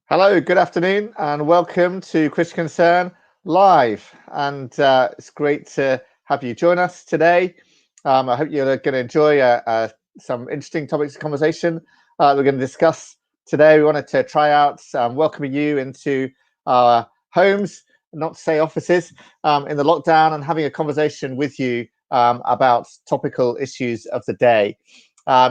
Hello, good afternoon, and welcome to Christian Concern Live. And it's great to have you join us today. I hope you're going to enjoy some interesting topics of conversation we're going to discuss today. We wanted to try out welcoming you into our homes, not to say offices, in the lockdown, and having a conversation with you about topical issues of the day.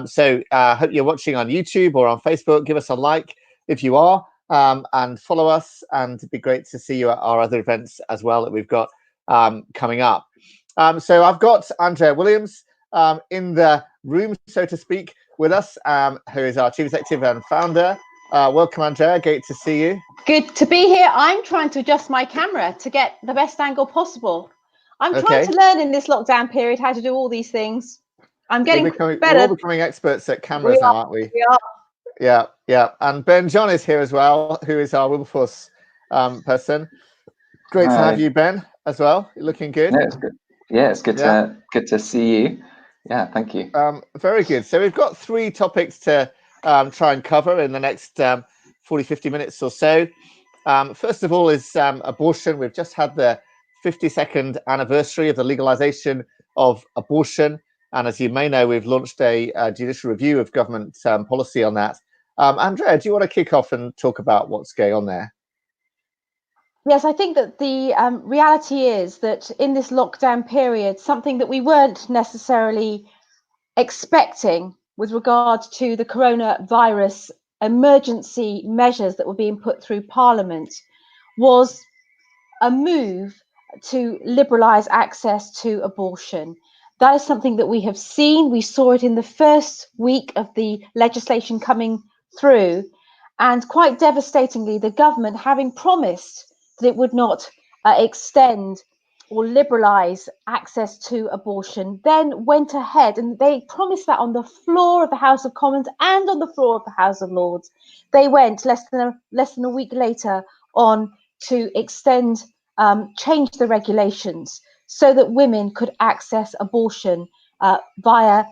So I hope you're watching on YouTube or on Facebook. Give us a like if you are. And follow us, and it'd be great to see you at our other events as well that we've got coming up. So I've got Andrea Williams in the room, so to speak, with us, who is our Chief Executive and Founder. Welcome, Andrea. Great to see you. Good to be here. I'm trying to adjust my camera to get the best angle possible. I'm trying to learn in this lockdown period how to do all these things. I'm getting better. We're all becoming experts at cameras now, aren't we? We are. Yeah. And Ben John is here as well, who is our Wilberforce person. Great to have you, Ben, as well. You're looking good. Yeah, it's good. Yeah, it's good to see you. Yeah, thank you. Very good. So we've got three topics to try and cover in the next 40-50 minutes or so. First of all is abortion. We've just had the 52nd anniversary of the legalization of abortion. And as you may know, we've launched a judicial review of government policy on that. Andrea, do you want to kick off and talk about what's going on there? Yes, I think that the reality is that in this lockdown period, something that we weren't necessarily expecting with regard to the coronavirus emergency measures that were being put through Parliament was a move to liberalise access to abortion. That is something that we have seen. We saw it in the first week of the legislation coming through, and quite devastatingly, the government, having promised that it would not extend or liberalise access to abortion, then went ahead, and they promised that on the floor of the House of Commons and on the floor of the House of Lords. They went less than a week later on to extend, change the regulations so that women could access abortion via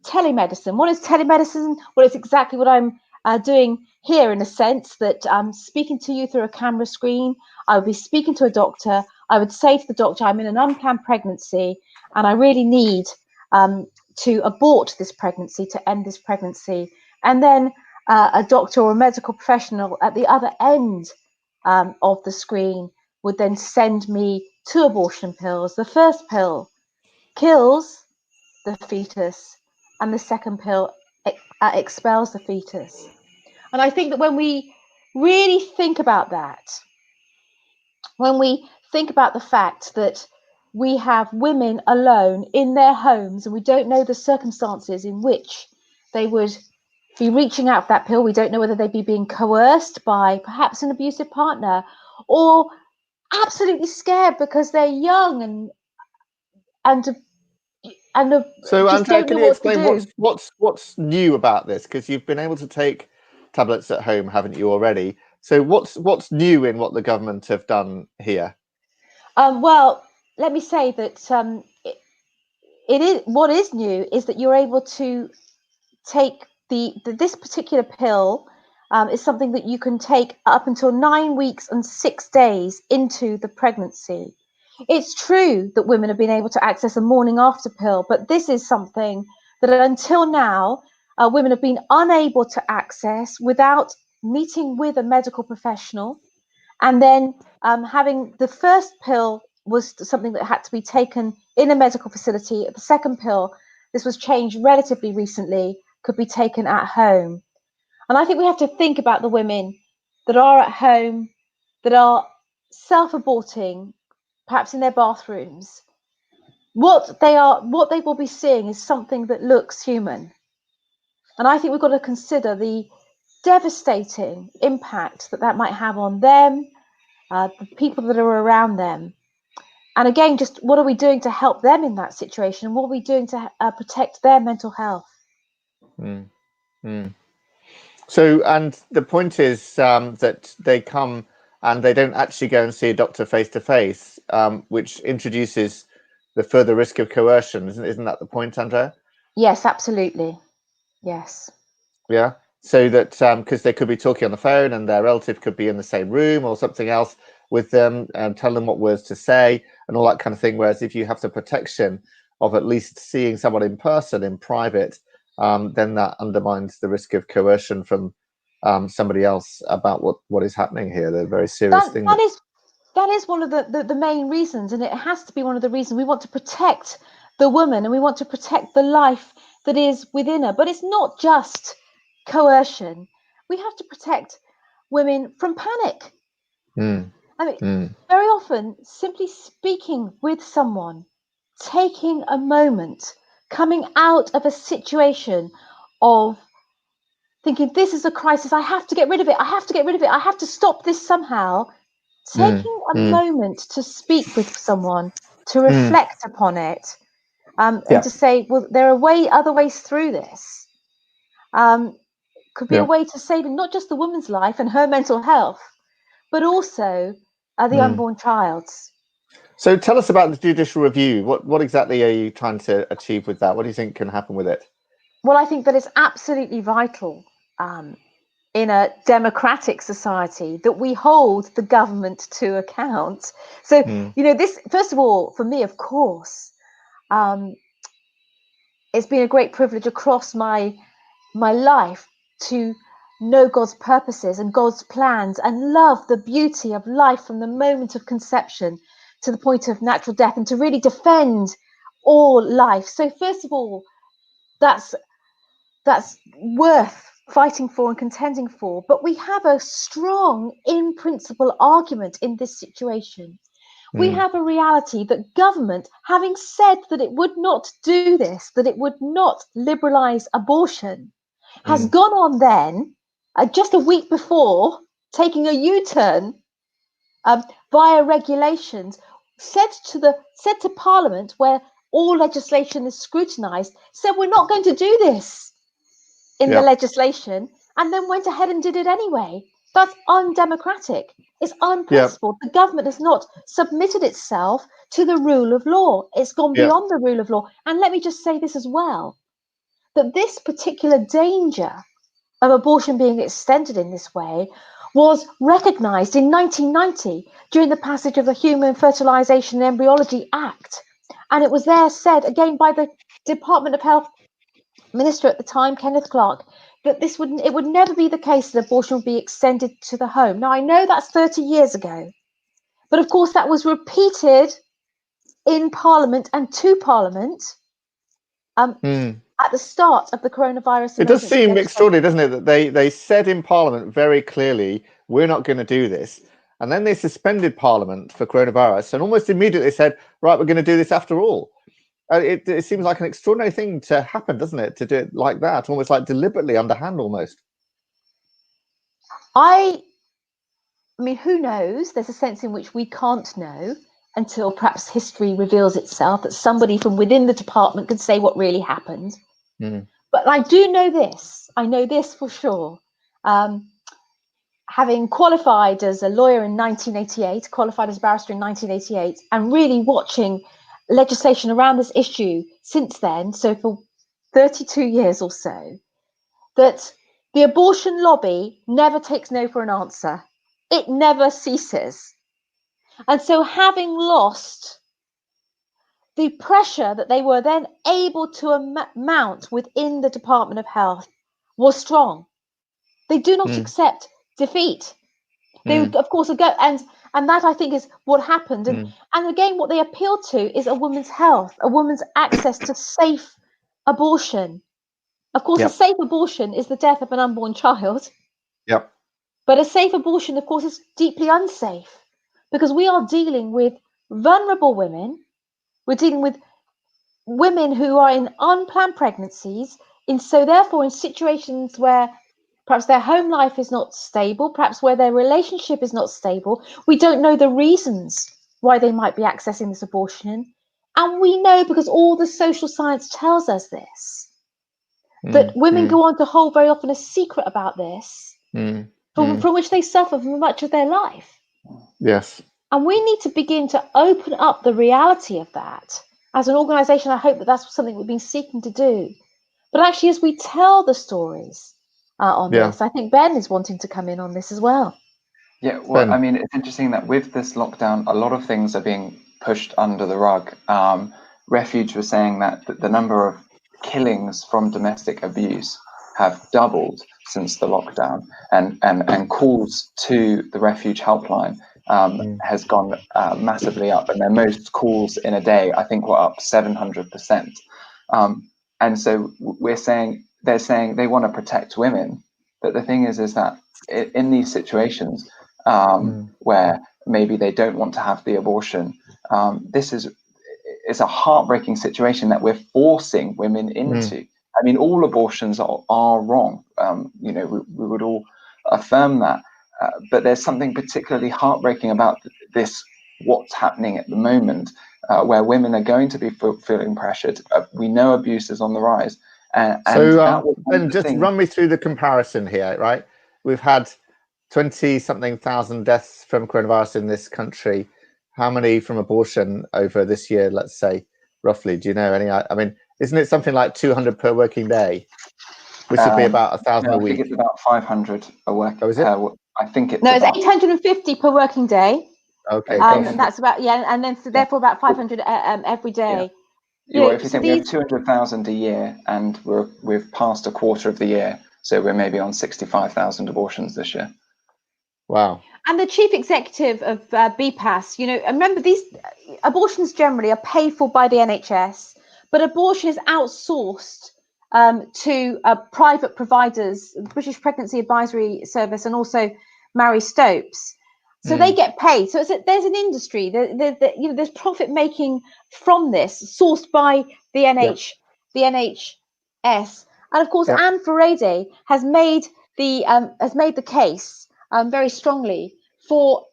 telemedicine. What is telemedicine? Well, it's exactly what I'm doing here, in a sense that I'm speaking to you through a camera screen. I would be speaking to a doctor. I would say to the doctor, I'm in an unplanned pregnancy and I really need to abort this pregnancy, to end this pregnancy. And then a doctor or a medical professional at the other end of the screen would then send me 2 abortion pills. The first pill kills the fetus and the second pill expels the fetus. And I think that when we really think about that, when we think about the fact that we have women alone in their homes and we don't know the circumstances in which they would be reaching out for that pill, we don't know whether they'd be being coerced by perhaps an abusive partner or absolutely scared because they're young so Andrea, can you explain what's new about this? Because you've been able to take tablets at home, haven't you, already? So what's new in what the government have done here? Well, let me say that it is, what is new is that you're able to take this particular pill is something that you can take up until 9 weeks and 6 days into the pregnancy. It's true that women have been able to access a morning after pill, but this is something that until now women have been unable to access without meeting with a medical professional. And then having the first pill was something that had to be taken in a medical facility. The second pill, this was changed relatively recently, could be taken at home. And I think we have to think about the women that are at home, that are self-aborting, perhaps in their bathrooms. What they will be seeing is something that looks human. And I think we've got to consider the devastating impact that might have on them, the people that are around them. And again, just what are we doing to help them in that situation? What are we doing to protect their mental health? So, and the point is that they come and they don't actually go and see a doctor face to face, which introduces the further risk of coercion. Isn't that the point, Andrea? Yes, absolutely. Yes. Yeah. so that because they could be talking on the phone and their relative could be in the same room or something else with them and tell them what words to say and all that kind of thing. Whereas if you have the protection of at least seeing someone in person, in private, then that undermines the risk of coercion from somebody else about what is happening here. The very serious thing. That is one of the main reasons, and it has to be one of the reasons we want to protect the woman and we want to protect the life that is within her. But it's not just coercion. We have to protect women from panic. I mean, very often, simply speaking with someone, taking a moment, coming out of a situation of thinking, this is a crisis, I have to get rid of it, I have to get rid of it, I have to stop this somehow. Taking a moment to speak with someone, to reflect upon it, and to say, well, there are other ways through this. Could be a way to save not just the woman's life and her mental health, but also the unborn child's. So tell us about the judicial review. What exactly are you trying to achieve with that? What do you think can happen with it? Well, I think that it's absolutely vital in a democratic society that we hold the government to account. So, this, first of all, for me, of course, it's been a great privilege across my life to know God's purposes and God's plans and love the beauty of life from the moment of conception to the point of natural death, and to really defend all life. So first of all, that's worth fighting for and contending for. But we have a strong in principle argument in this situation. We have a reality that government, having said that it would not do this, that it would not liberalise abortion, has gone on then, just a week before, taking a U-turn via regulations, said to Parliament, where all legislation is scrutinised, said we're not going to do this in the legislation, and then went ahead and did it anyway. That's undemocratic. It's unprincipled. The government has not submitted itself to the rule of law. It's gone beyond the rule of law. And let me just say this as well, that this particular danger of abortion being extended in this way was recognised in 1990 during the passage of the Human Fertilisation and Embryology Act. And it was there said, again by the Department of Health Minister at the time, Kenneth Clarke, that it would never be the case that abortion would be extended to the home. Now, I know that's 30 years ago, but of course that was repeated in Parliament and to Parliament at the start of the coronavirus. It does seem extraordinary, doesn't it, that they said in Parliament very clearly, we're not going to do this. And then they suspended Parliament for coronavirus and almost immediately said, right, we're going to do this after all. It seems like an extraordinary thing to happen, doesn't it? To do it like that, almost like deliberately underhand almost. I mean, who knows? There's a sense in which we can't know until perhaps history reveals itself, that somebody from within the department could say what really happened. But I do know this. I know this for sure. Having qualified as a lawyer in 1988, qualified as a barrister in 1988, and really watching legislation around this issue since then, so for 32 years or so, that the abortion lobby never takes no for an answer. It never ceases. And so having lost the pressure that they were then able to mount within the Department of Health was strong. They do not accept defeat. They, of course, go and that, I think, is what happened. And again, what they appeal to is a woman's health, a woman's access to safe abortion. Of course, a safe abortion is the death of an unborn child. But a safe abortion, of course, is deeply unsafe, because we are dealing with vulnerable women. We're dealing with women who are in unplanned pregnancies, so therefore in situations where perhaps their home life is not stable, perhaps where their relationship is not stable. We don't know the reasons why they might be accessing this abortion. And we know, because all the social science tells us this, that women go on to hold very often a secret about this, from which they suffer for much of their life. Yes. And we need to begin to open up the reality of that. As an organisation, I hope that that's something we've been seeking to do. But actually, as we tell the stories on this. I think Ben is wanting to come in on this as well. Yeah, well, Ben. I mean, it's interesting that with this lockdown, a lot of things are being pushed under the rug. Refuge was saying that the number of killings from domestic abuse have doubled since the lockdown, and calls to the Refuge helpline has gone massively up, and their most calls in a day, I think, were up 700%. And so they're saying they want to protect women, but the thing is that in these situations where maybe they don't want to have the abortion, it's a heartbreaking situation that we're forcing women into. I mean, all abortions are wrong. We would all affirm that. But there's something particularly heartbreaking about this, what's happening at the moment, where women are going to be feeling pressured. We know abuse is on the rise. Ben, just run me through the comparison here, right? We've had 20-something thousand deaths from coronavirus in this country. How many from abortion over this year, let's say, roughly? Do you know any? I mean, isn't it something like 200 per working day? Which would be about 1,000 a week. I think it's about 500 a work. Oh, is it? I think it's it's 850 per working day. Okay, that's about and then so therefore about 500 every day. Yeah. If you think we have 200,000 a year, and we've passed a quarter of the year, so we're maybe on 65,000 abortions this year. Wow. And the chief executive of BPAS, remember, these abortions generally are paid for by the NHS, but abortion is outsourced to private providers, British Pregnancy Advisory Service, and also Mary Stopes. So they get paid. So there's an industry. There's profit making from this, sourced by the NHS, and of course Anne Furede has made the case very strongly for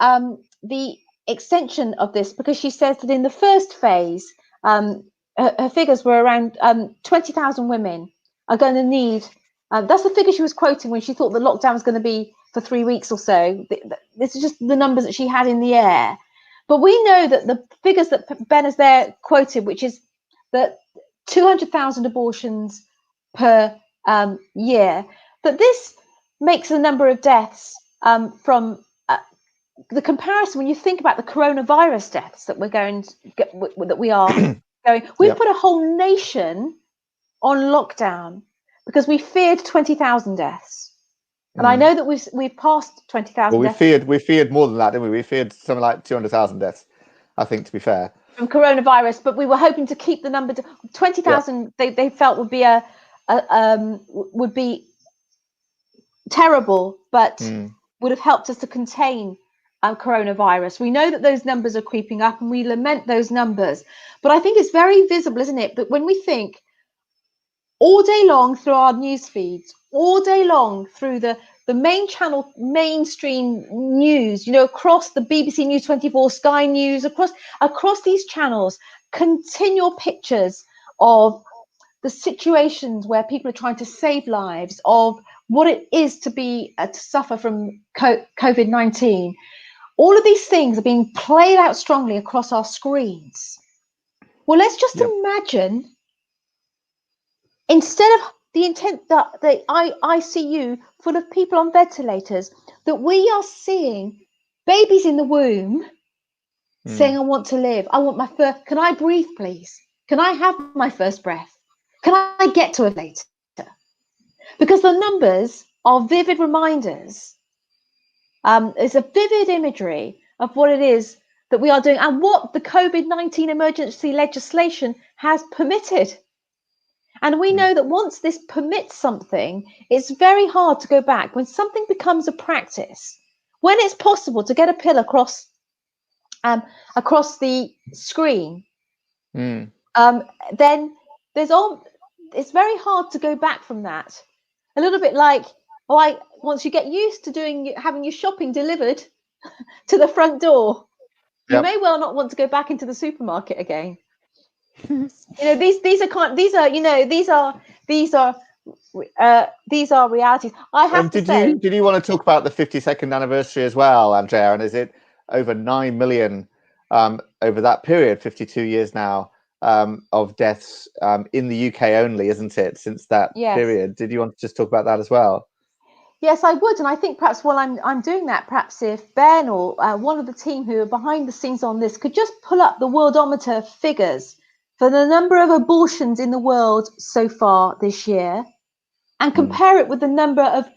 the extension of this, because she says that in the first phase, her figures were around 20,000 women are going to need. That's the figure she was quoting when she thought the lockdown was going to be for 3 weeks or so. This is just the numbers that she had in the air. But we know that the figures that Ben has there quoted, which is that 200,000 abortions per year, that this makes the number of deaths from the comparison. When you think about the coronavirus deaths that we are going, we've put a whole nation on lockdown because we feared 20,000 deaths. And I know that we've passed 20,000 Well, deaths. we feared more than that, didn't we? We feared something like 200,000 deaths, I think, to be fair. From coronavirus, but we were hoping to keep the number to 20,000. They felt would be terrible, but would have helped us to contain coronavirus. We know that those numbers are creeping up, and we lament those numbers. But I think it's very visible, isn't it? But when we think all day long through our news feeds, all day long through the main channel, mainstream news, across the BBC News 24, Sky News, across these channels, continual pictures of the situations where people are trying to save lives, of what it is to suffer from COVID-19. All of these things are being played out strongly across our screens. Well, let's just imagine, instead of the ICU full of people on ventilators, that we are seeing babies in the womb saying, I want to live. I want my first. Can I breathe, please? Can I have my first breath? Can I get to it later? Because the numbers are vivid reminders. It's a vivid imagery of what it is that we are doing and what the COVID-19 emergency legislation has permitted. And we know that once this permits something, it's very hard to go back. When something becomes a practice, when it's possible to get a pill across the screen, then it's very hard to go back from that. A little bit like, once you get used to having your shopping delivered to the front door, you may well not want to go back into the supermarket again. These are realities. I have to say. Did you want to talk about the 52nd anniversary as well, Andrea? And is it over 9 million over that period, 52 years now, of deaths in the UK only, isn't it? Since that period, did you want to just talk about that as well? Yes, I would, and I think perhaps while I'm doing that, perhaps if Ben or one of the team who are behind the scenes on this could just pull up the worldometer figures for the number of abortions in the world so far this year, and compare it with the number of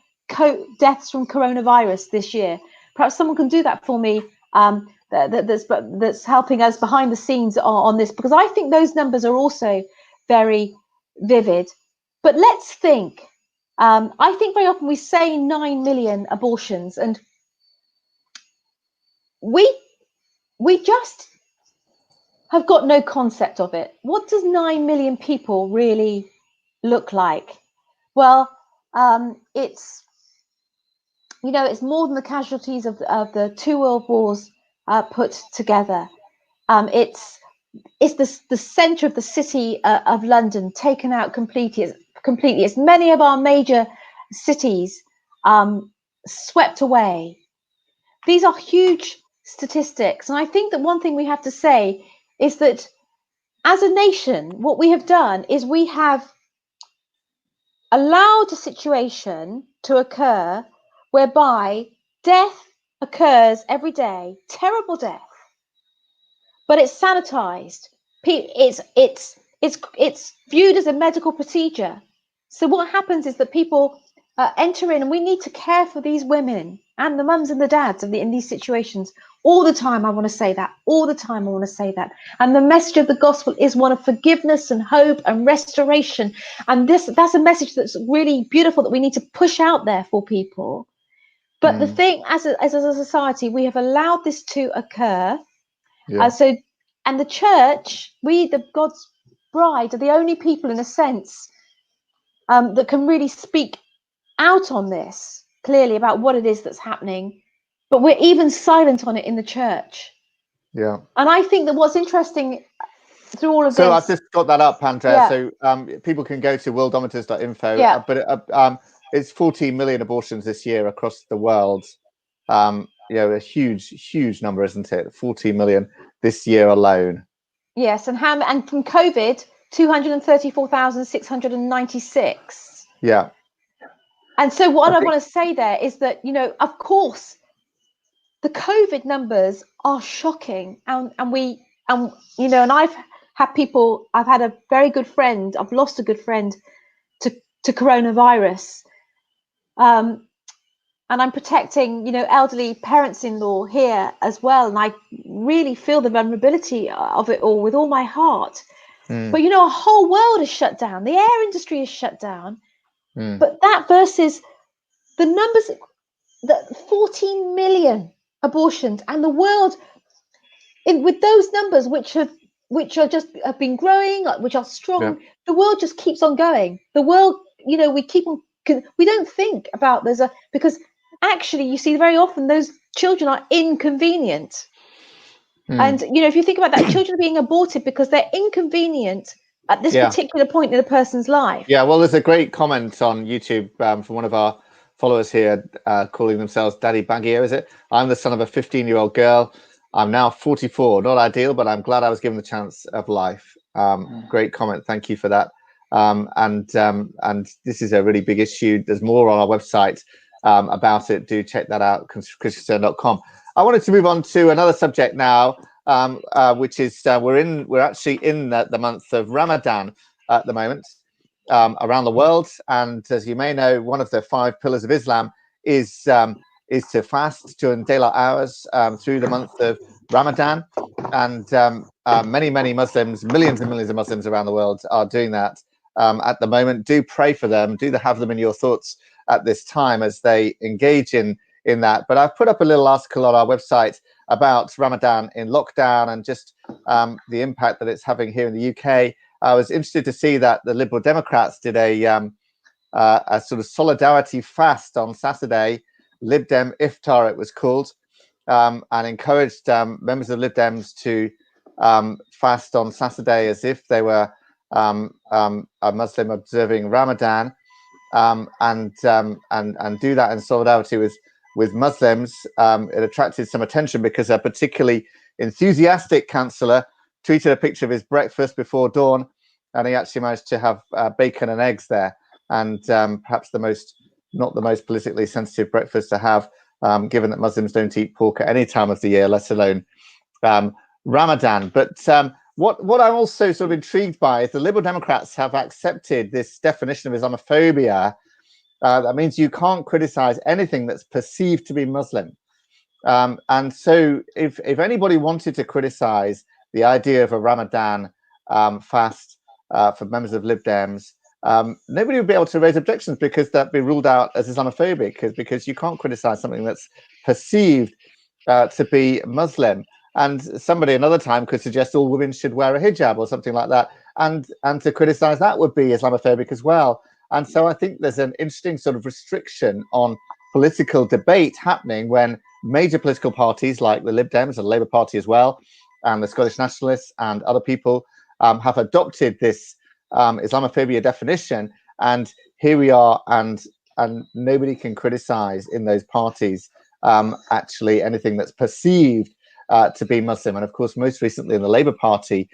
deaths from coronavirus this year. Perhaps someone can do that for me. That's helping us behind the scenes on this, because I think those numbers are also very vivid. But let's think. I think very often we say 9 million abortions, and we just have got no concept of it. What does 9 million people really look like? Well, it's it's more than the casualties of the two world wars put together. It's the centre of the city of London taken out completely. It's many of our major cities swept away. These are huge statistics, and I think that one thing we have to say is that as a nation, what we have done is we have allowed a situation to occur whereby death occurs every day, terrible death, but it's sanitized. It's viewed as a medical procedure. So what happens is that people enter in, and we need to care for these women and the mums and the dads in these situations all the time. I want to say that all the time. I want to say that. And the message of the gospel is one of forgiveness and hope and restoration. And that's a message that's really beautiful that we need to push out there for people. But the thing, as a society, we have allowed this to occur. Yeah. And the church, we, the God's bride, are the only people, in a sense, that can really speak out on this clearly about what it is that's happening. But we're even silent on it in the church. Yeah. And I think that what's interesting through all of so this. I've just got that up, Andrea. Yeah. So people can go to worldometers.info. Yeah. But it's 14 million abortions this year across the world. A huge number, isn't it? 14 million this year alone. Yes, and from COVID, 234,696. Yeah. And so what I want to say there is that, of course, the COVID numbers are shocking, and I've had a very good friend. I've lost a good friend to coronavirus. And I'm protecting, elderly parents-in-law here as well. And I really feel the vulnerability of it all with all my heart. But, our whole world is shut down. The air industry is shut down. But that versus the numbers, the 14 million abortions, and the world, with those numbers, which have been growing, which are strong, the world just keeps on going. The world, we keep on, we don't think about because actually, you see, very often those children are inconvenient. And, if you think about that, children are being aborted because they're inconvenient at this particular point in a person's life. Yeah, well, there's a great comment on YouTube from one of our followers here calling themselves Daddy Baggio, is it? I'm the son of a 15-year-old girl. I'm now 44. Not ideal, but I'm glad I was given the chance of life. Great comment. Thank you for that. And this is a really big issue. There's more on our website about it. Do check that out, christianconcern.com. I wanted to move on to another subject now, which is we're actually in the month of Ramadan at the moment around the world. And as you may know, one of the 5 pillars of Islam is to fast during daylight hours through the month of Ramadan. And many Muslims, millions and millions of Muslims around the world are doing that at the moment. Do pray for them. Do have them in your thoughts at this time as they engage in that. But I've put up a little article on our website about Ramadan in lockdown and just the impact that it's having here in the UK. I was interested to see that the Liberal Democrats did a sort of solidarity fast on Saturday, Lib Dem Iftar it was called, and encouraged members of Lib Dems to fast on Saturday as if they were a Muslim observing Ramadan, and do that in solidarity with Muslims. It attracted some attention because a particularly enthusiastic councillor tweeted a picture of his breakfast before dawn, and he actually managed to have bacon and eggs there. And perhaps the most not the most politically sensitive breakfast to have, given that Muslims don't eat pork at any time of the year, let alone Ramadan. But what I'm also sort of intrigued by is the Liberal Democrats have accepted this definition of Islamophobia. That means you can't criticize anything that's perceived to be Muslim. And so if anybody wanted to criticize the idea of a Ramadan fast for members of Lib Dems, nobody would be able to raise objections because that'd be ruled out as Islamophobic, because you can't criticize something that's perceived to be Muslim. And somebody another time could suggest all women should wear a hijab or something like that, and to criticize that would be Islamophobic as well. And so I think there's an interesting sort of restriction on political debate happening when major political parties like the Lib Dems and the Labour Party as well, and the Scottish Nationalists and other people have adopted this Islamophobia definition. And here we are, and nobody can criticize in those parties actually anything that's perceived to be Muslim. And of course, most recently in the Labour Party,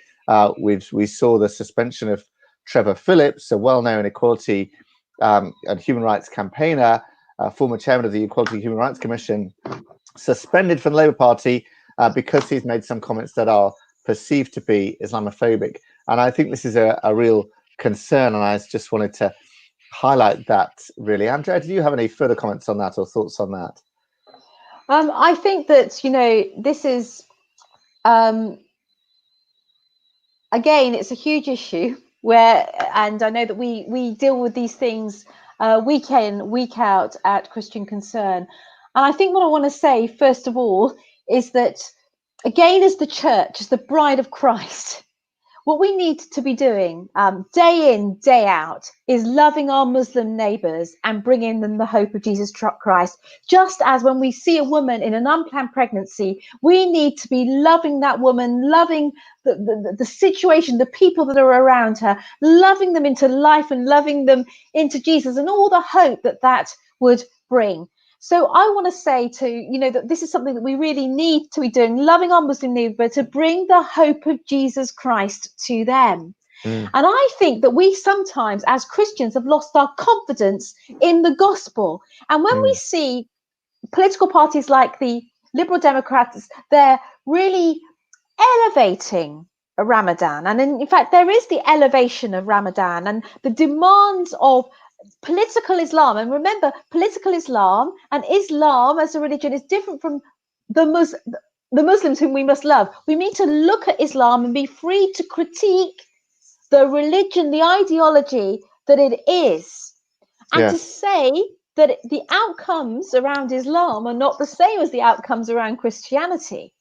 we saw the suspension of Trevor Phillips, a well-known equality and human rights campaigner, former chairman of the Equality and Human Rights Commission, suspended from the Labour Party because he's made some comments that are perceived to be Islamophobic. And I think this is a real concern, and I just wanted to highlight that, really. Andrea, do you have any further comments on that or thoughts on that? I think that, this is, again, it's a huge issue and I know that we deal with these things week in, week out at Christian Concern. And I think what I want to say, first of all, is that, again, as the church, as the bride of Christ, what we need to be doing day in, day out is loving our Muslim neighbours and bringing them the hope of Jesus Christ. Just as when we see a woman in an unplanned pregnancy, we need to be loving that woman, loving the situation, the people that are around her, loving them into life and loving them into Jesus and all the hope that would bring. So I want to say that this is something that we really need to be doing, loving our Muslim neighbour to bring the hope of Jesus Christ to them. And I think that we sometimes, as Christians, have lost our confidence in the gospel. And when we see political parties like the Liberal Democrats, they're really elevating Ramadan. And in fact, there is the elevation of Ramadan and the demands of political Islam. And remember, political Islam and Islam as a religion is different from the Muslims whom we must love. We need to look at Islam and be free to critique the religion, the ideology that it is, and to say that the outcomes around Islam are not the same as the outcomes around Christianity.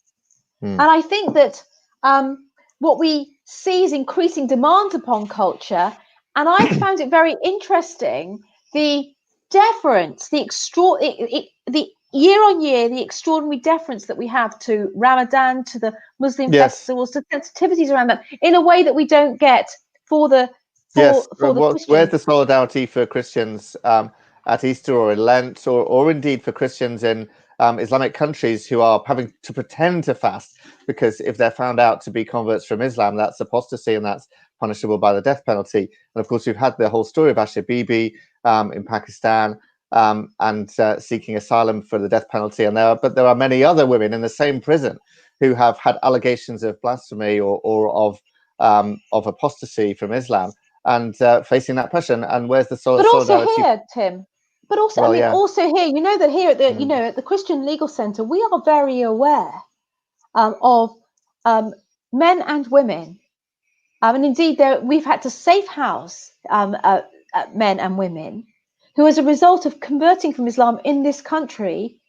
And I think that what we see is increasing demands upon culture. And I found it very interesting, the deference, the year on year, the extraordinary deference that we have to Ramadan, to the Muslim festivals, to sensitivities around that, in a way that we don't get for the Christians. Where's the solidarity for Christians at Easter or in Lent, or indeed for Christians in Islamic countries who are having to pretend to fast, because if they're found out to be converts from Islam, that's apostasy and that's punishable by the death penalty. And of course, we've had the whole story of Asha Bibi in Pakistan and seeking asylum for the death penalty. But there are many other women in the same prison who have had allegations of blasphemy or of apostasy from Islam and facing that pressure. And where's the solidarity? But also here, Tim. But also, also here, that here at the at the Christian Legal Centre, we are very aware of men and women. And indeed, we've had to safe house men and women who, as a result of converting from Islam in this country,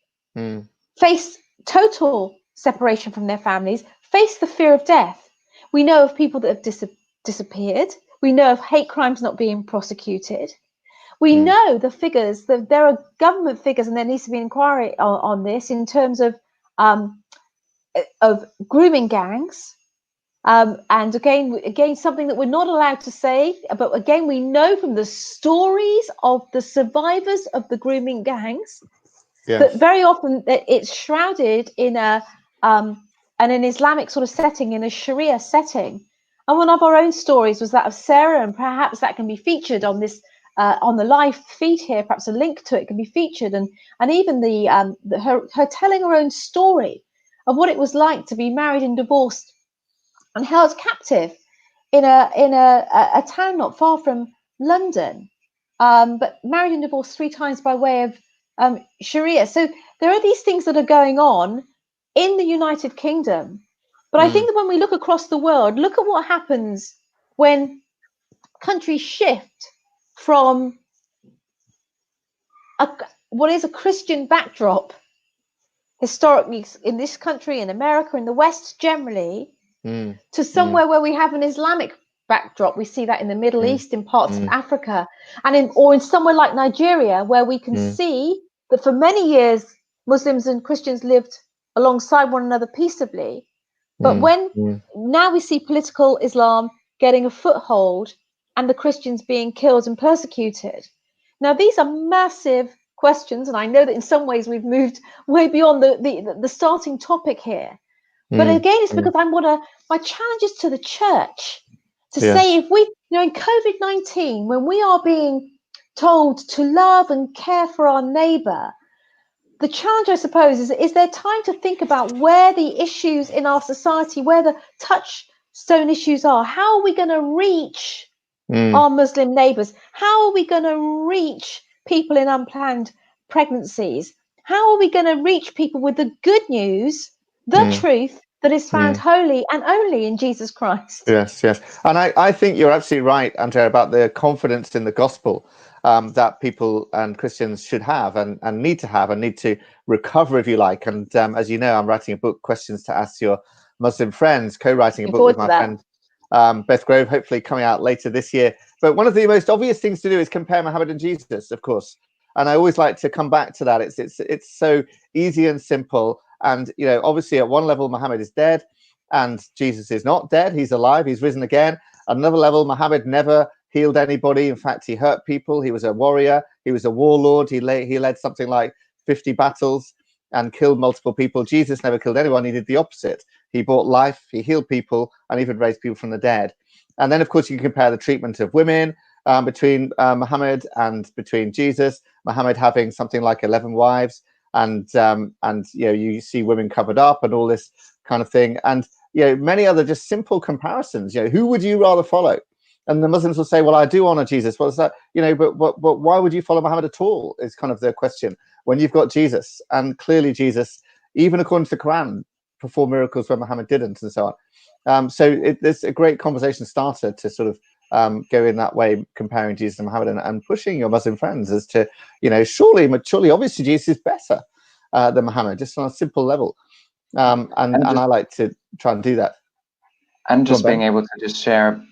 face total separation from their families, face the fear of death. We know of people that have disappeared. We know of hate crimes not being prosecuted. We know the figures, that there are government figures, and there needs to be an inquiry on this in terms of grooming gangs. And again, something that we're not allowed to say, but again, we know from the stories of the survivors of the grooming gangs that very often it's shrouded in an Islamic sort of setting, in a Sharia setting. And one of our own stories was that of Sarah, and perhaps that can be featured on this on the live feed here, perhaps a link to it can be featured, and even her telling her own story of what it was like to be married and divorced and held captive in a town not far from London, but married and divorced 3 times by way of Sharia. So there are these things that are going on in the United Kingdom. But I think that when we look across the world, look at what happens when countries shift from what is a Christian backdrop historically in this country, in America, in the West generally, to somewhere where we have an Islamic backdrop. We see that in the Middle East, in parts of Africa, and in somewhere like Nigeria, where we can see that for many years Muslims and Christians lived alongside one another peaceably. But when now we see political Islam getting a foothold and the Christians being killed and persecuted. Now, these are massive questions, and I know that in some ways we've moved way beyond the starting topic here. But again, it's because my challenge is to the church to say, if we, in COVID-19, when we are being told to love and care for our neighbor, the challenge, I suppose, is there time to think about where the issues in our society, where the touchstone issues are? How are we going to reach our Muslim neighbors? How are we going to reach people in unplanned pregnancies? How are we going to reach people with the good news, the truth that is found wholly and only in Jesus Christ? Yes. And I think you're absolutely right, Andrea, about the confidence in the gospel that people and Christians should have and need to recover, if you like. And as you know, I'm writing a book, Questions to Ask Your Muslim Friends, co-writing a book with my friend Beth Grove, hopefully coming out later this year. But one of the most obvious things to do is compare Muhammad and Jesus, of course. And I always like to come back to that. It's so easy and simple. And, obviously at one level, Muhammad is dead and Jesus is not dead. He's alive. He's risen again. At another level, Muhammad never healed anybody. In fact, he hurt people. He was a warrior. He was a warlord. He led something like 50 battles and killed multiple people. Jesus never killed anyone. He did the opposite. He brought life. He healed people and even raised people from the dead. And then, of course, you can compare the treatment of women between Muhammad and between Jesus. Muhammad having something like 11 wives, and you see women covered up and all this kind of thing, and many other just simple comparisons. Who would you rather follow? And the Muslims will say, well, I do honor Jesus. Well, is that, but why would you follow Muhammad at all? Is kind of the question when you've got Jesus. And clearly Jesus, even according to the Quran, performed miracles where Muhammad didn't, and so on. So there's a great conversation starter to sort of go in that way, comparing Jesus and Muhammad and pushing your Muslim friends as to, surely, obviously Jesus is better than Muhammad, just on a simple level. And I like to try and do that. And just being able to just share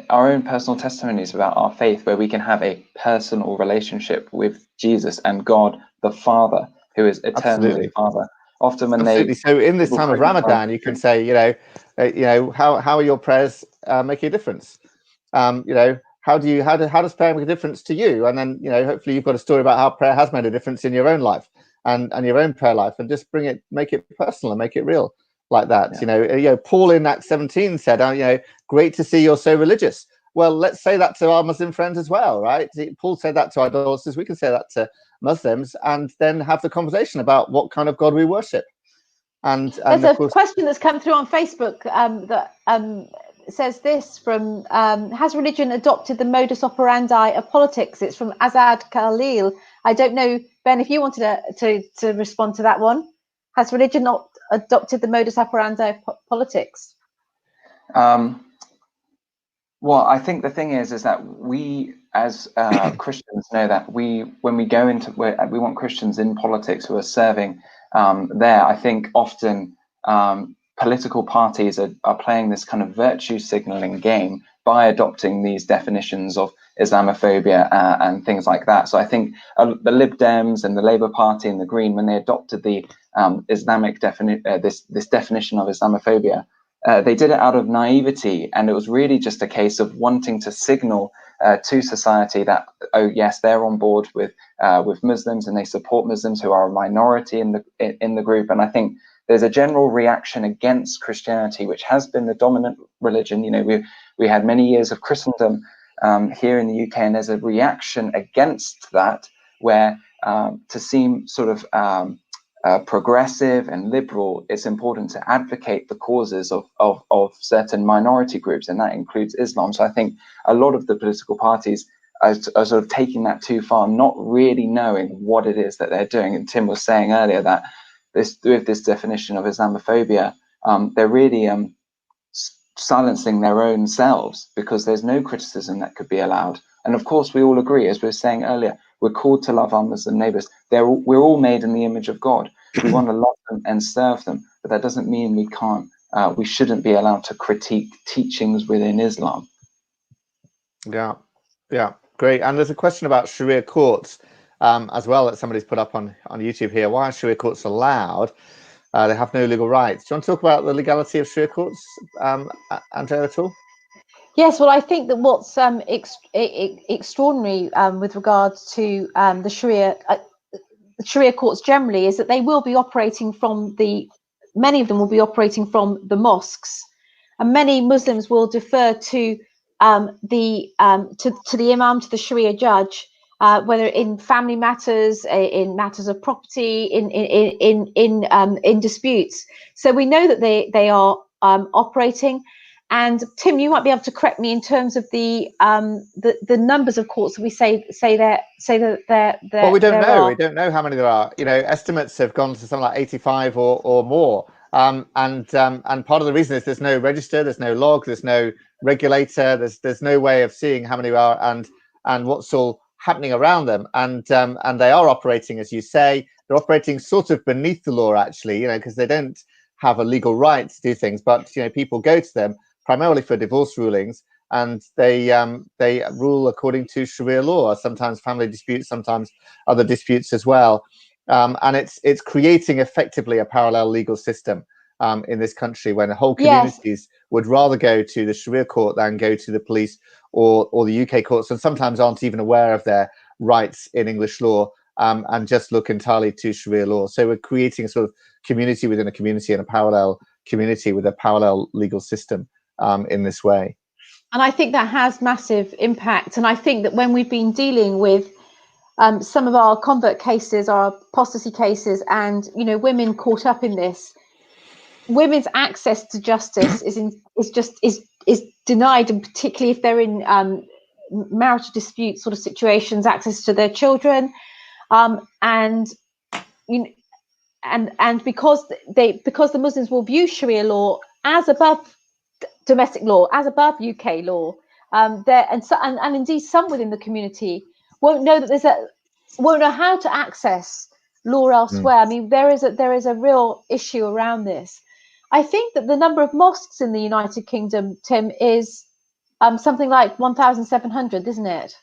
our own personal testimonies about our faith, where we can have a personal relationship with Jesus and God the Father, who is eternally Father. Often when so in this time of Ramadan, you can say, how are your prayers making a difference? How does prayer make a difference to you? And then hopefully you've got a story about how prayer has made a difference in your own life and your own prayer life, and just make it personal and make it real like that. Paul in Acts 17 said, great to see you're so religious. Well, let's say that to our Muslim friends as well, right? Paul said that to idolaters. We can say that to Muslims, and then have the conversation about what kind of God we worship. And there's a question that's come through on Facebook that says this from has religion adopted the modus operandi of politics? It's from Azad Khalil. I don't know, Ben, if you wanted to respond to that one. Has religion not adopted the modus operandi of politics? Well, I think the thing is that we as Christians know that when we go into we want Christians in politics who are serving there. I think often political parties are playing this kind of virtue signaling game by adopting these definitions of Islamophobia and things like that. So I think the Lib Dems and the Labour Party and the Green, when they adopted the Islamic this definition of Islamophobia, they did it out of naivety, and it was really just a case of wanting to signal to society that, oh yes, they're on board with Muslims and they support Muslims who are a minority in the group. And I think there's a general reaction against Christianity, which has been the dominant religion. We had many years of Christendom here in the UK, and there's a reaction against that, where to seem sort of progressive and liberal, it's important to advocate the causes of certain minority groups, and that includes Islam. So I think a lot of the political parties are sort of taking that too far, not really knowing what it is that they're doing. And Tim was saying earlier that with this definition of Islamophobia, they're really silencing their own selves, because there's no criticism that could be allowed. And of course, we all agree, as we were saying earlier, we're called to love our Muslim neighbors. We're all made in the image of God. We want to love them and serve them, but that doesn't mean we shouldn't be allowed to critique teachings within Islam. Yeah, great. And there's a question about Sharia courts as well that somebody's put up on YouTube here. Why are Sharia courts allowed? They have no legal rights. Do you want to talk about the legality of Sharia courts, Andrea, at all? Yes, well, I think that what's extraordinary with regards to the Sharia courts generally is that they will be operating from many of them will be operating from the mosques, and many Muslims will defer to the imam, to the Sharia judge, whether in family matters, in matters of property, in disputes. So we know that they are operating. And Tim, you might be able to correct me in terms of the numbers of courts that we say that there. Well, we don't know. We don't know how many there are. You know, estimates have gone to something like 85 or more. And part of the reason is there's no register, there's no log, there's no regulator, there's no way of seeing how many there are and what's all happening around them. And they are operating, as you say, they're operating sort of beneath the law, actually. You know, because they don't have a legal right to do things, but you know, people go to them primarily for divorce rulings, and they rule according to Sharia law, sometimes family disputes, sometimes other disputes as well. And it's creating effectively a parallel legal system in this country, when whole communities would rather go to the Sharia court than go to the police or the UK courts, and sometimes aren't even aware of their rights in English law, and just look entirely to Sharia law. So we're creating a sort of community within a community, and a parallel community with a parallel legal system in this way. And I think that has massive impact. And I think that when we've been dealing with some of our convert cases, our apostasy cases, and you know, women caught up in this, women's access to justice is denied, and particularly if they're in marital dispute sort of situations, access to their children, and because the Muslims will view Sharia law as above domestic law, as above UK law, and indeed some within the community won't know that won't know how to access law elsewhere. I mean, there is a real issue around this. I think that the number of mosques in the United Kingdom, Tim, is something like 1,700, isn't it?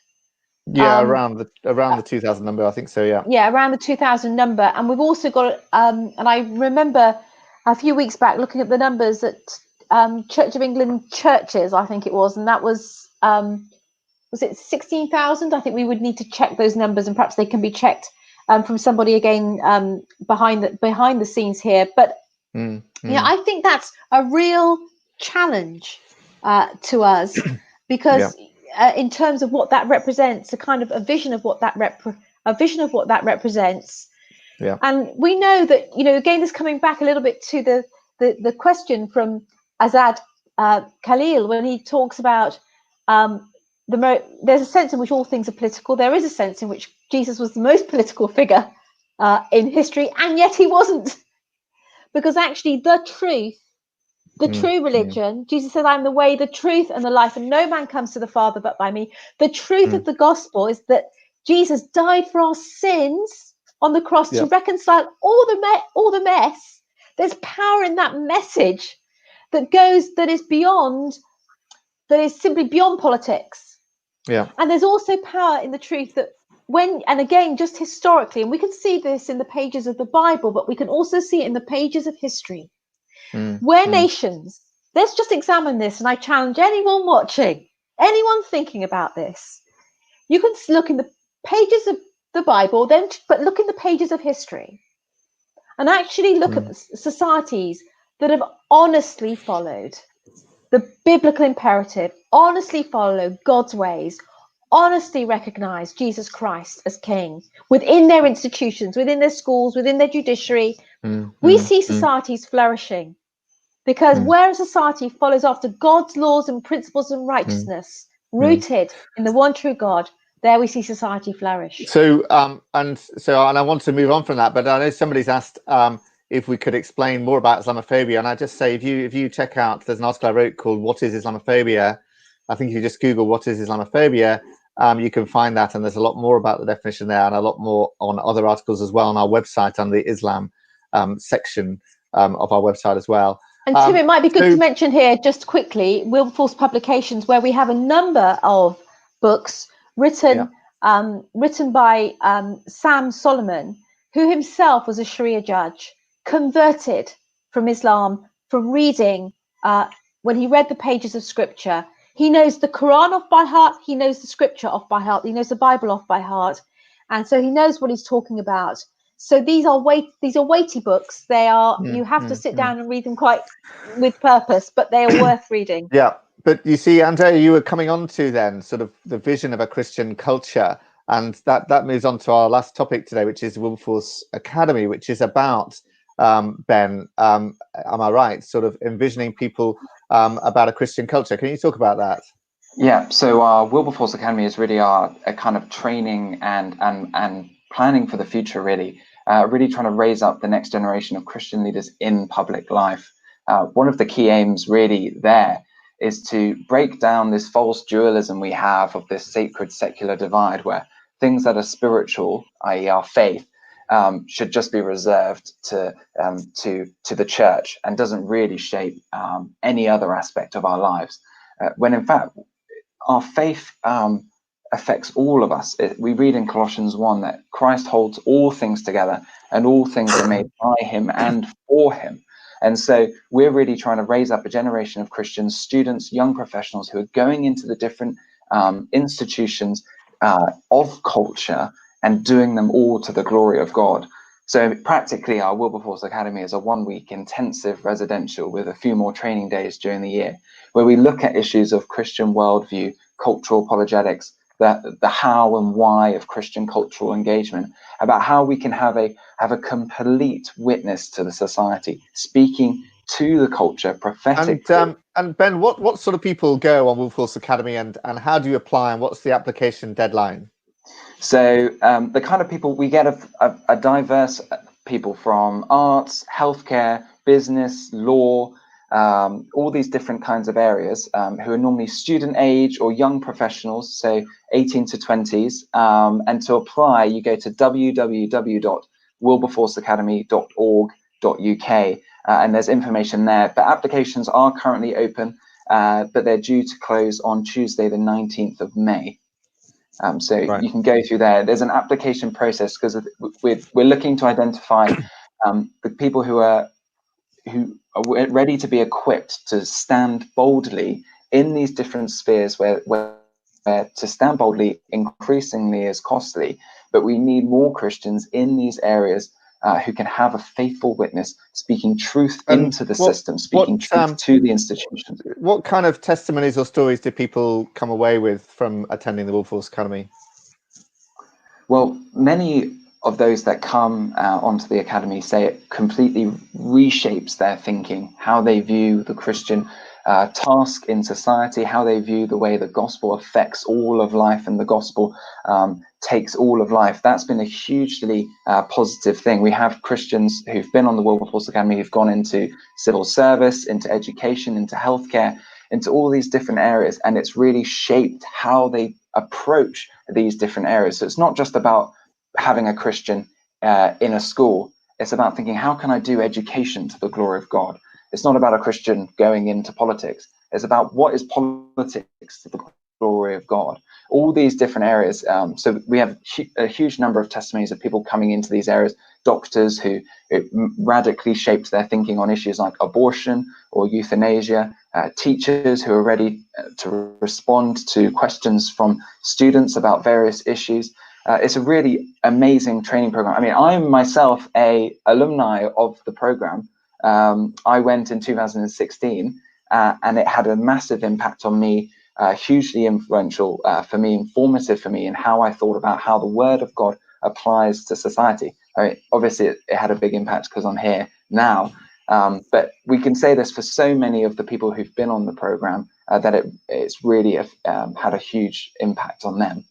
Yeah, around the 2,000 number, I think so. Yeah, around the 2,000 number. And we've also got and I remember a few weeks back looking at the numbers at Church of England churches, I think it was, and that was it 16,000? I think we would need to check those numbers, and perhaps they can be checked from somebody again behind the scenes here. But yeah, I think that's a real challenge to us, because in terms of what that represents, a kind of a vision of what that represents. Yeah. And we know that, you know, again, this coming back a little bit to the question from Azad Khalil, when he talks about there's a sense in which all things are political. There is a sense in which Jesus was the most political figure in history, and yet he wasn't, because actually the true religion, Jesus said, "I'm the way, the truth, and the life, and no man comes to the Father but by me." The truth of the gospel is that Jesus died for our sins on the cross to reconcile all the mess. There's power in that message that is simply beyond politics. Yeah. And there's also power in the truth that and again, just historically, and we can see this in the pages of the Bible, but we can also see it in the pages of history, where nations, let's just examine this, and I challenge anyone watching, anyone thinking about this, you can look in the pages of the Bible, but look in the pages of history, and actually look at the societies that have honestly followed the biblical imperative, honestly follow God's ways, honestly recognize Jesus Christ as King within their institutions, within their schools, within their judiciary, we see societies flourishing. Because where a society follows after God's laws and principles and righteousness, rooted in the one true God, there we see society flourish. So, and I want to move on from that, but I know somebody's asked if we could explain more about Islamophobia, and I just say if you check out, there's an article I wrote called "What is Islamophobia?" I think if you just Google "What is Islamophobia," you can find that, and there's a lot more about the definition there, and a lot more on other articles as well on our website under the Islam section of our website as well. And Tim, it might be good to mention here just quickly Wilberforce Publications, where we have a number of books written by Sam Solomon, who himself was a Sharia judge, converted from Islam from reading when he read the pages of scripture. He knows the Quran off by heart, he knows the scripture off by heart, he knows the Bible off by heart, and so he knows what he's talking about. So these are weighty books. They are you have to sit down and read them quite with purpose, but they are worth reading. Yeah, but you see, Andrea, you were coming on to then sort of the vision of a Christian culture, and that moves on to our last topic today, which is Wilberforce Academy, which is about Ben. Am I right? Sort of envisioning people about a Christian culture. Can you talk about that? Yeah. So Wilberforce Academy is really a kind of training and planning for the future. Really trying to raise up the next generation of Christian leaders in public life. One of the key aims really there is to break down this false dualism we have of this sacred secular divide, where things that are spiritual, i.e. our faith, should just be reserved to the church and doesn't really shape any other aspect of our lives, when in fact our faith affects all of us. We read in Colossians 1 that Christ holds all things together and all things are made by him and for him. And so we're really trying to raise up a generation of Christians, students, young professionals who are going into the different institutions of culture and doing them all to the glory of God. So practically our Wilberforce Academy is a 1-week intensive residential with a few more training days during the year, where we look at issues of Christian worldview, cultural apologetics, the how and why of Christian cultural engagement, about how we can have a complete witness to the society, speaking to the culture prophetically. And Ben, what sort of people go on Wilberforce Academy, and how do you apply, and what's the application deadline? So the kind of people we get a diverse people from arts, healthcare, business, law, all these different kinds of areas, who are normally student age or young professionals, so 18 to 20s. And to apply, you go to www.wilberforceacademy.org.uk, and there's information there. But applications are currently open, but they're due to close on Tuesday, the 19th of May. So right. You can go through there. There's an application process because we're looking to identify the people who are ready to be equipped to stand boldly in these different spheres where to stand boldly increasingly is costly, but we need more Christians in these areas who can have a faithful witness, speaking truth into the system, speaking truth to the institutions. What kind of testimonies or stories do people come away with from attending the Wilberforce Academy? Well, many of those that come onto the Academy say it completely reshapes their thinking, how they view the Christian task in society, how they view the way the gospel affects all of life and the gospel takes all of life. That's been a hugely positive thing. We have Christians who've been on the Wilberforce Academy who've gone into civil service, into education, into healthcare, into all these different areas, and it's really shaped how they approach these different areas. So it's not just about having a Christian in a school. It's about thinking, how can I do education to the glory of God? It's not about a Christian going into politics. It's about what is politics to the glory of God. All these different areas. So we have a huge number of testimonies of people coming into these areas, doctors who radically shaped their thinking on issues like abortion or euthanasia, teachers who are ready to respond to questions from students about various issues. It's a really amazing training program. I mean, I'm myself a alumni of the program. I went in 2016, and it had a massive impact on me, hugely influential for me, informative for me in how I thought about how the Word of God applies to society. I mean, obviously, it had a big impact because I'm here now, but we can say this for so many of the people who've been on the program, that it's really had a huge impact on them.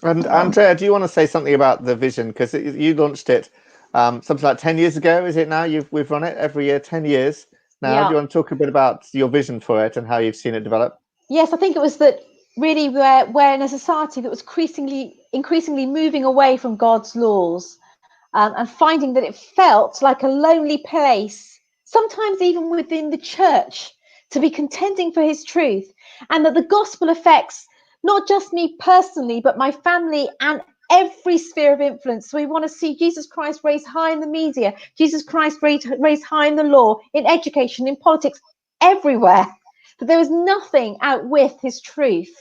And Andrea, do you want to say something about the vision? Because you launched it something like 10 years ago, is it now? We've run it every year, 10 years now. Yeah. Do you want to talk a bit about your vision for it and how you've seen it develop? Yes, I think it was that really we're in a society that was increasingly moving away from God's laws, and finding that it felt like a lonely place, sometimes even within the church, to be contending for his truth, and that the gospel affects not just me personally, but my family and every sphere of influence. So we want to see Jesus Christ raised high in the media, Jesus Christ raised high in the law, in education, in politics, everywhere. That there was nothing out with his truth.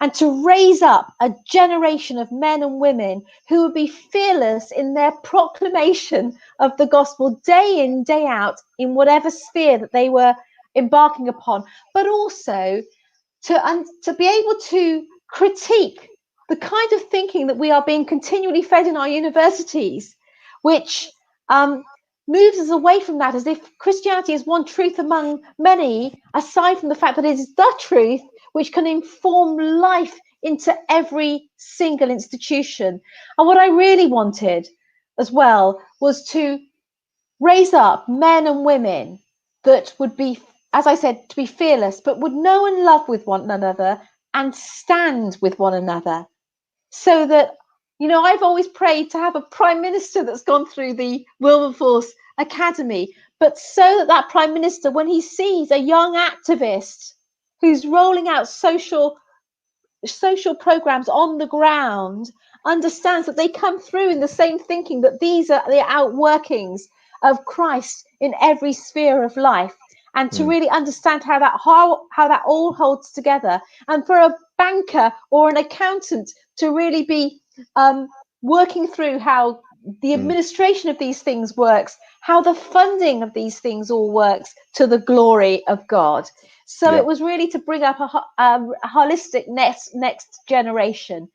And to raise up a generation of men and women who would be fearless in their proclamation of the gospel day in, day out, in whatever sphere that they were embarking upon, but also to be able to critique the kind of thinking that we are being continually fed in our universities, which moves us away from that, as if Christianity is one truth among many, aside from the fact that it is the truth which can inform life into every single institution. And what I really wanted as well was to raise up men and women that would be, as I said, to be fearless, but would know and love with one another and stand with one another. So that, you know, I've always prayed to have a prime minister that's gone through the Wilberforce Academy, but so that prime minister, when he sees a young activist who's rolling out social programs on the ground, understands that they come through in the same thinking, that these are the outworkings of Christ in every sphere of life, and to really understand how that all holds together. And for a banker or an accountant to really be working through how the administration of these things works, how the funding of these things all works to the glory of God. So it was really to bring up a holistic next generation.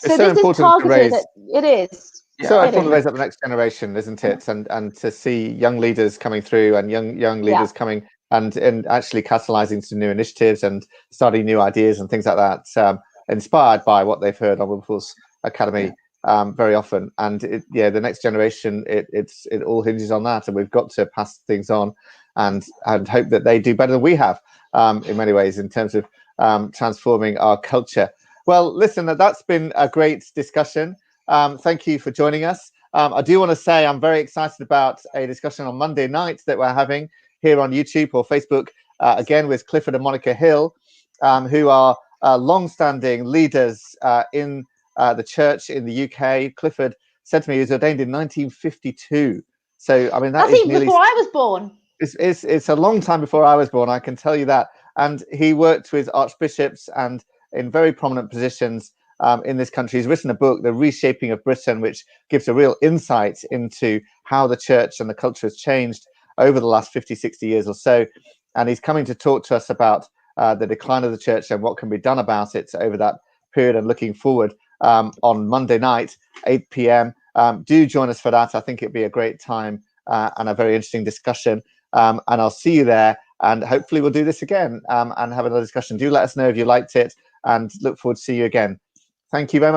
So It's so this is targeted. It is. So important to raise up the next generation, isn't it? And to see young leaders coming through, and young leaders coming and actually catalyzing some new initiatives and starting new ideas and things like that, inspired by what they've heard on Wilberforce Academy very often. And the next generation, it all hinges on that, and we've got to pass things on and hope that they do better than we have in many ways in terms of transforming our culture. Well, listen, that's been a great discussion. Thank you for joining us. I do want to say I'm very excited about a discussion on Monday night that we're having here on YouTube or Facebook, again with Clifford and Monica Hill, who are long-standing leaders in the church in the UK. Clifford said to me he was ordained in 1952. So, I mean, that's even before I was born. It's a long time before I was born, I can tell you that. And he worked with archbishops and in very prominent positions in this country. He's written a book, The Reshaping of Britain, which gives a real insight into how the church and the culture has changed over the last 50, 60 years or so. And he's coming to talk to us about the decline of the church and what can be done about it over that period, and looking forward on Monday night, 8 p.m. Do join us for that. I think it'd be a great time and a very interesting discussion. And I'll see you there. And hopefully we'll do this again and have another discussion. Do let us know if you liked it, and look forward to see you again. Thank you very much.